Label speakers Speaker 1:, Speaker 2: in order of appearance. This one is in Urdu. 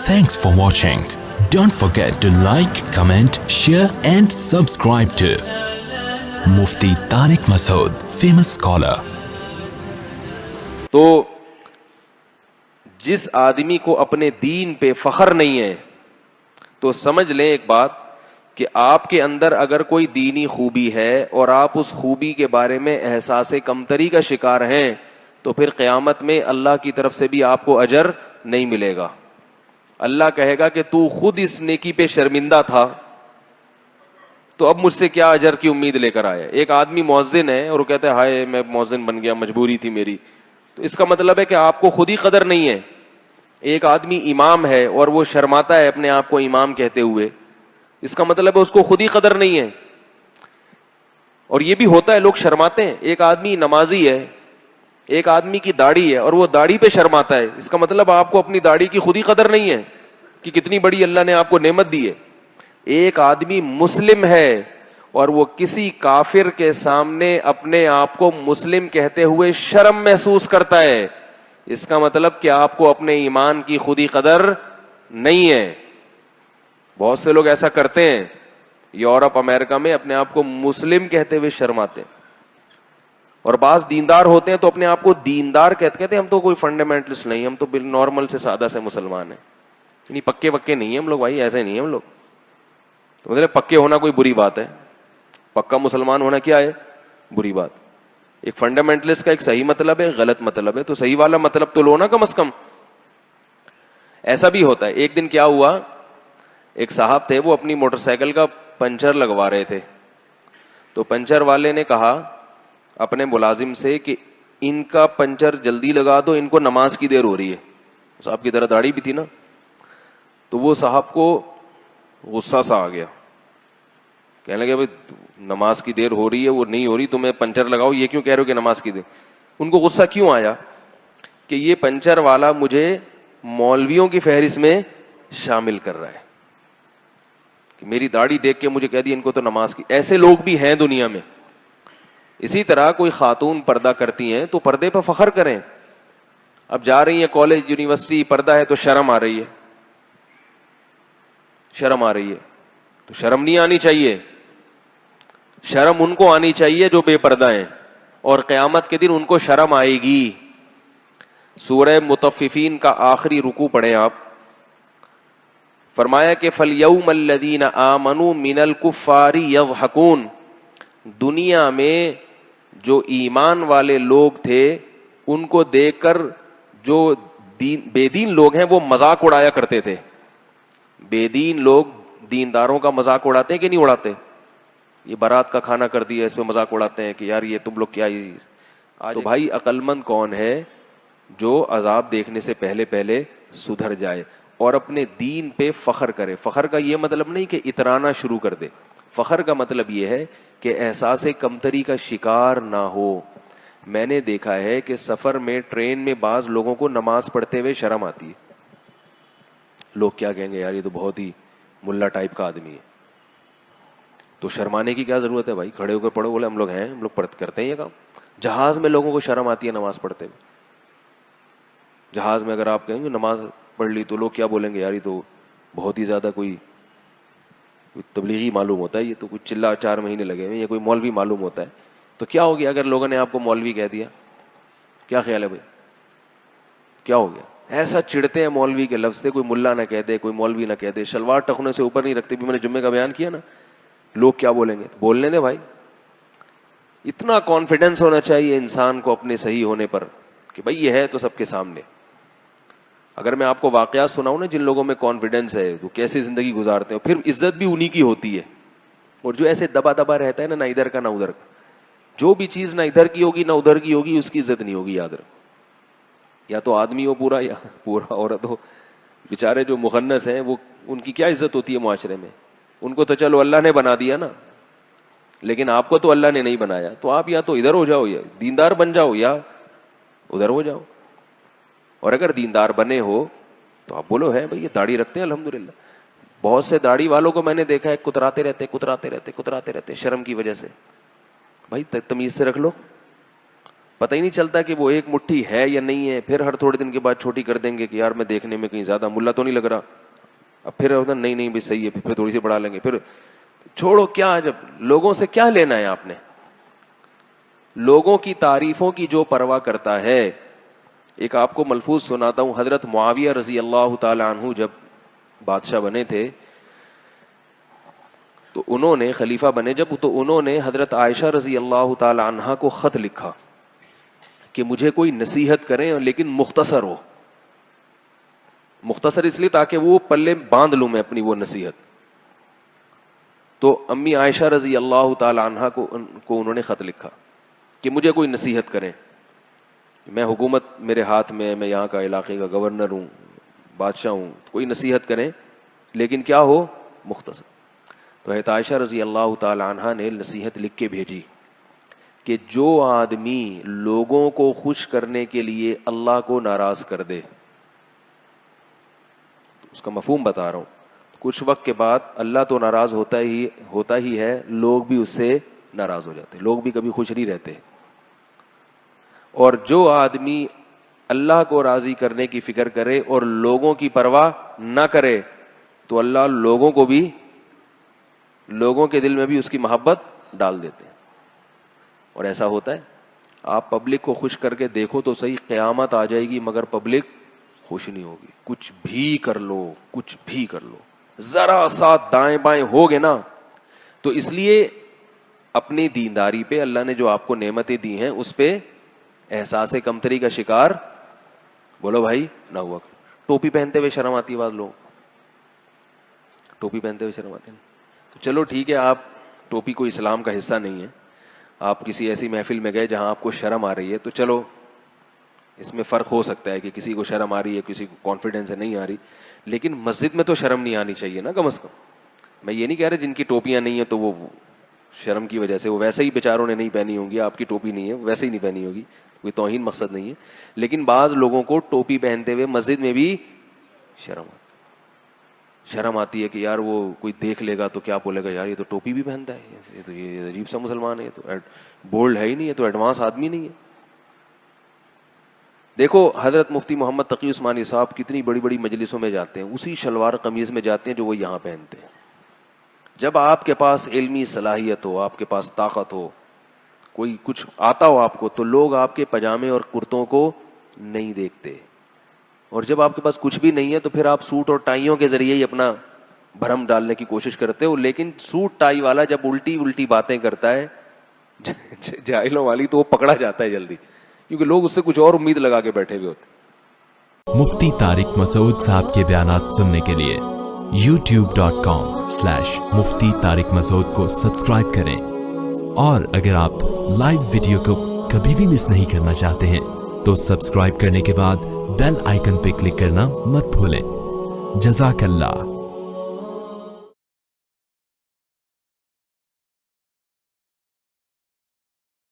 Speaker 1: Thanks for watching. Don't forget to like, comment, share and subscribe to Mufti Tariq Masood, famous scholar.
Speaker 2: تو جس آدمی کو اپنے دین پہ فخر نہیں ہے تو سمجھ لیں ایک بات کہ آپ کے اندر اگر کوئی دینی خوبی ہے اور آپ اس خوبی کے بارے میں احساس کمتری کا شکار ہیں تو پھر قیامت میں اللہ کی طرف سے بھی آپ کو اجر نہیں ملے گا. اللہ کہے گا کہ تو خود اس نیکی پہ شرمندہ تھا تو اب مجھ سے کیا اجر کی امید لے کر آیا. ایک آدمی مؤذن ہے اور وہ کہتا ہے ہائے میں مؤذن بن گیا, مجبوری تھی میری, تو اس کا مطلب ہے کہ آپ کو خود ہی قدر نہیں ہے. ایک آدمی امام ہے اور وہ شرماتا ہے اپنے آپ کو امام کہتے ہوئے, اس کا مطلب ہے اس کو خود ہی قدر نہیں ہے. اور یہ بھی ہوتا ہے, لوگ شرماتے ہیں. ایک آدمی نمازی ہے, ایک آدمی کی داڑھی ہے اور وہ داڑھی پہ شرماتا ہے, اس کا مطلب آپ کو اپنی داڑھی کی خود ہی قدر نہیں ہے کہ کتنی بڑی اللہ نے آپ کو نعمت دی ہے. ایک آدمی مسلم ہے اور وہ کسی کافر کے سامنے اپنے آپ کو مسلم کہتے ہوئے شرم محسوس کرتا ہے, اس کا مطلب کہ آپ کو اپنے ایمان کی خود ہی قدر نہیں ہے. بہت سے لوگ ایسا کرتے ہیں یورپ امریکہ میں, اپنے آپ کو مسلم کہتے ہوئے شرماتے ہیں. اور بعض دیندار ہوتے ہیں تو اپنے آپ کو دیندار کہتے ہیں, ہم تو کوئی فنڈامنٹلسٹ نہیں, ہم تو نارمل سے سادہ سے مسلمان ہیں, یعنی پکے وکے نہیں ہیں ہم لوگ بھائی, ایسے نہیں ہیں ہم لوگ. تو مطلب پکے ہونا کوئی بری بات ہے, پکا مسلمان ہونا کیا ہے بری بات. ایک فنڈامنٹلسٹ کا ایک صحیح مطلب ہے, غلط مطلب ہے, تو صحیح والا مطلب تو لو نا کم از کم. ایسا بھی ہوتا ہے. ایک دن کیا ہوا, ایک صاحب تھے وہ اپنی موٹر سائیکل کا پنچر لگوا رہے تھے, تو پنچر والے نے کہا اپنے ملازم سے کہ ان کا پنچر جلدی لگا دو, ان کو نماز کی دیر ہو رہی ہے. صاحب کی طرح داڑھی بھی تھی نا, تو وہ صاحب کو غصہ سا آ گیا, کہنے لگے بھائی نماز کی دیر ہو رہی ہے, وہ نہیں ہو رہی, تمہیں پنچر لگاؤ, یہ کیوں کہہ رہے ہو کہ نماز کی دیر. ان کو غصہ کیوں آیا کہ یہ پنچر والا مجھے مولویوں کی فہرست میں شامل کر رہا ہے, کہ میری داڑھی دیکھ کے مجھے کہہ دی ان کو تو نماز کی. ایسے لوگ بھی ہیں دنیا میں. اسی طرح کوئی خاتون پردہ کرتی ہیں تو پردے پہ فخر کریں. اب جا رہی ہیں کالج یونیورسٹی, پردہ ہے تو شرم آ رہی ہے, شرم آ رہی ہے, تو شرم نہیں آنی چاہیے. شرم ان کو آنی چاہیے جو بے پردہ ہیں, اور قیامت کے دن ان کو شرم آئے گی. سورہ مطففین کا آخری رکوع پڑھیں آپ. فرمایا کہ فَالْيَوْمَ الَّذِينَ آمَنُوا مِنَ الْكُفَّارِ يَضْحَكُونَ, دنیا میں جو ایمان والے لوگ تھے ان کو دیکھ کر جو بے دین لوگ ہیں وہ مذاق اڑایا کرتے تھے. بے دین لوگ دینداروں کا مذاق اڑاتے ہیں کہ نہیں اڑاتے؟ یہ بارات کا کھانا کر دیا, اس پہ مذاق اڑاتے ہیں کہ یار یہ تم لوگ کیا. تو بھائی عقل مند کون ہے جو عذاب دیکھنے سے پہلے پہلے سدھر جائے اور اپنے دین پہ فخر کرے. فخر کا یہ مطلب نہیں کہ اترانا شروع کر دے, فخر کا مطلب یہ ہے کہ احساس کمتری کا شکار نہ ہو. میں نے دیکھا ہے کہ سفر میں ٹرین میں بعض لوگوں کو نماز پڑھتے ہوئے شرم آتی ہے. لوگ کیا کہیں گے, یار یہ تو بہت ہی ملا ٹائپ کا آدمی ہے. تو شرمانے کی کیا ضرورت ہے بھائی, کھڑے ہو کر پڑھو. بولے ہم لوگ ہیں, ہم لوگ کرتے ہیں یہ کام. جہاز میں لوگوں کو شرم آتی ہے نماز پڑھتے ہوئے. جہاز میں اگر آپ کہیں گے نماز پڑھ لی تو لوگ کیا بولیں گے, یار یہ تو بہت ہی زیادہ کوئی تبلیغی معلوم ہوتا ہے, یہ تو کچھ چلا 4 مہینے لگے ہوئے, یہ کوئی مولوی معلوم ہوتا ہے. تو کیا ہو گیا اگر لوگوں نے آپ کو مولوی کہہ دیا؟ کیا خیال ہے بھائی, کیا ہو گیا؟ ایسا چڑھتے ہیں مولوی کے لفظ سے, کوئی ملا نہ کہہ دے, کوئی مولوی نہ کہہ دے, شلوار ٹخنے سے اوپر نہیں رکھتے. بھی میں نے جمعے کا بیان کیا نا, لوگ کیا بولیں گے, بولنے دے بھائی. اتنا کانفیڈنس ہونا چاہیے انسان کو اپنے صحیح ہونے پر کہ بھائی یہ ہے تو سب کے سامنے. اگر میں آپ کو واقعات سناؤں نا جن لوگوں میں کانفیڈنس ہے تو کیسے زندگی گزارتے ہیں, پھر عزت بھی انہی کی ہوتی ہے. اور جو ایسے دبا دبا رہتا ہے نا, نہ ادھر کا نہ ادھر کا, جو بھی چیز نہ ادھر کی ہوگی نہ ادھر کی ہوگی, اس کی عزت نہیں ہوگی. یاد رکھ, یا تو آدمی ہو پورا یا پورا عورت ہو. بیچارے جو مخنث ہیں وہ, ان کی کیا عزت ہوتی ہے معاشرے میں؟ ان کو تو چلو اللہ نے بنا دیا نا, لیکن آپ کو تو اللہ نے نہیں بنایا. تو آپ یا تو ادھر ہو جاؤ, یا دیندار بن جاؤ, یا ادھر ہو جاؤ. اور اگر دیندار بنے ہو تو آپ بولو ہے بھائی یہ داڑھی رکھتے ہیں الحمدللہ. بہت سے داڑھی والوں کو میں نے دیکھا ہے کتراتے رہتے شرم کی وجہ سے. بھائی تمیز سے رکھ لو, پتہ ہی نہیں چلتا کہ وہ ایک مٹھی ہے یا نہیں ہے. پھر ہر تھوڑے دن کے بعد چھوٹی کر دیں گے کہ یار میں دیکھنے میں کہیں زیادہ ملا تو نہیں لگ رہا. اب پھر نہیں نہیں بھی صحیح ہے, پھر تھوڑی سی بڑھا لیں گے. پھر چھوڑو, کیا جب لوگوں سے کیا لینا ہے آپ نے. لوگوں کی تعریفوں کی جو پرواہ کرتا ہے. ایک آپ کو ملفوظ سناتا ہوں. حضرت معاویہ رضی اللہ تعالی عنہ جب بادشاہ بنے تھے تو انہوں نے خلیفہ بنے جب, تو انہوں نے حضرت عائشہ رضی اللہ تعالی عنہا کو خط لکھا کہ مجھے کوئی نصیحت کریں لیکن مختصر ہو. مختصر اس لیے تاکہ وہ پلے باندھ لوں میں اپنی وہ نصیحت. تو امی عائشہ رضی اللہ تعالی عنہا کو انہوں نے خط لکھا کہ مجھے کوئی نصیحت کریں. میں حکومت میرے ہاتھ میں, میں یہاں کا علاقے کا گورنر ہوں, بادشاہ ہوں, کوئی نصیحت کریں لیکن کیا ہو, مختصر. تو حضرت عائشہ رضی اللہ تعالی عنہا نے نصیحت لکھ کے بھیجی کہ جو آدمی لوگوں کو خوش کرنے کے لیے اللہ کو ناراض کر دے, اس کا مفہوم بتا رہا ہوں, کچھ وقت کے بعد اللہ تو ناراض ہوتا ہی ہے, لوگ بھی اس سے ناراض ہو جاتے, لوگ بھی کبھی خوش نہیں رہتے. اور جو آدمی اللہ کو راضی کرنے کی فکر کرے اور لوگوں کی پرواہ نہ کرے تو اللہ لوگوں کے دل میں بھی اس کی محبت ڈال دیتے ہیں. اور ایسا ہوتا ہے. آپ پبلک کو خوش کر کے دیکھو تو صحیح, قیامت آ جائے گی مگر پبلک خوش نہیں ہوگی. کچھ بھی کر لو, ذرا سا دائیں بائیں ہوگے نا. تو اس لیے اپنی دینداری پہ اللہ نے جو آپ کو نعمتیں دی ہیں اس پہ احساس کمتری کا شکار بولو بھائی نہ ہوا. ٹوپی پہنتے ہوئے شرم آتی ہے, بعض لوگ ٹوپی پہنتے ہوئے شرم آتے ہیں. تو چلو ٹھیک ہے, آپ ٹوپی کوئی اسلام کا حصہ نہیں ہے, آپ کسی ایسی محفل میں گئے جہاں آپ کو شرم آ رہی ہے, تو چلو اس میں فرق ہو سکتا ہے کہ کسی کو شرم آ رہی ہے, کسی کو کانفیڈنس ہے نہیں آ رہی. لیکن مسجد میں تو شرم نہیں آنی چاہیے نا, کم از کم. میں یہ نہیں کہہ رہا جن کی ٹوپیاں نہیں ہیں تو وہ شرم کی وجہ سے, وہ ویسے ہی بیچاروں نے نہیں پہنی ہوں گی, آپ کی ٹوپی نہیں ہے ویسے ہی نہیں پہنی ہوگی, کوئی توہین مقصد نہیں ہے. لیکن بعض لوگوں کو ٹوپی پہنتے ہوئے مسجد میں بھی شرم آتی ہے کہ یار وہ کوئی دیکھ لے گا تو کیا بولے گا, یار یہ تو ٹوپی بھی پہنتا ہے, یہ عجیب سا مسلمان ہے, یہ تو بولڈ ہے ہی نہیں, یہ تو ایڈوانس آدمی نہیں ہے. دیکھو حضرت مفتی محمد تقی عثمانی صاحب کتنی بڑی بڑی مجلسوں میں جاتے ہیں, اسی شلوار قمیض میں جاتے ہیں جو وہ یہاں پہنتے ہیں. جب آپ کے پاس علمی صلاحیت ہو, آپ کے پاس طاقت ہو, کوئی کچھ آتا ہو آپ کو, تو لوگ آپ کے پاجامے اور کرتوں کو نہیں دیکھتے. اور جب آپ کے پاس کچھ بھی نہیں ہے تو پھر آپ سوٹ اور ٹائیوں کے ذریعے ہی اپنا بھرم ڈالنے کی کوشش کرتے ہو. لیکن سوٹ ٹائی والا جب الٹی باتیں کرتا ہے جاہلوں والی, تو وہ پکڑا جاتا ہے جلدی, کیونکہ لوگ اس سے کچھ اور امید لگا کے بیٹھے ہوئے ہوتے.
Speaker 1: مفتی طارق مسعود صاحب کے بیانات سننے کے لیے youtube.com/مفتی طارق مسعود کو سبسکرائب کریں. اور اگر آپ لائیو ویڈیو کو کبھی بھی مس نہیں کرنا چاہتے ہیں تو سبسکرائب کرنے کے بعد بیل آئیکن پہ کلک کرنا مت بھولیں. جزاک اللہ.